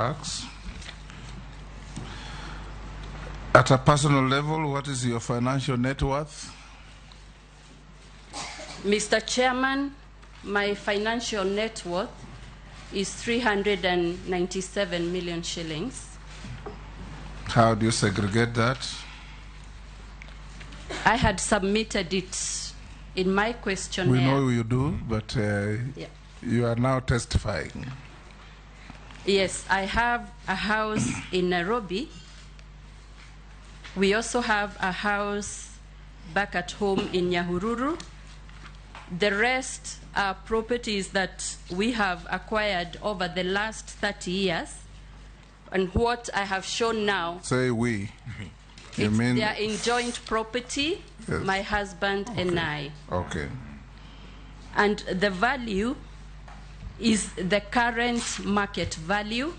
Tax. At a personal level, what is your financial net worth? Mr. Chairman, my financial net worth is 397 million shillings. How do you segregate that? I had submitted it in my questionnaire. We know you do, but you are now testifying. Yes, I have a house in Nairobi. We also have a house back at home in Nyahururu. The rest are properties that we have acquired over the last 30 years. And what I have shown now... Say we. You mean... They are in joint property, yes. My husband and I. Okay. And the value is the current market value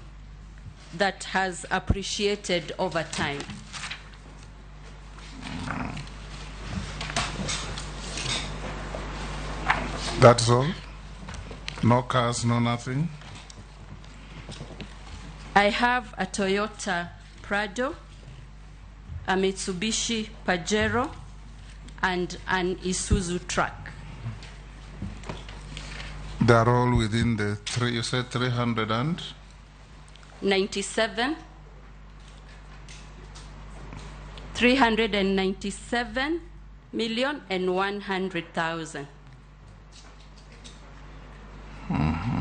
that has appreciated over time. That's all? No cars, no nothing? I have a Toyota Prado, a Mitsubishi Pajero, and an Isuzu truck. They're all within the you said 397. 397,100,000.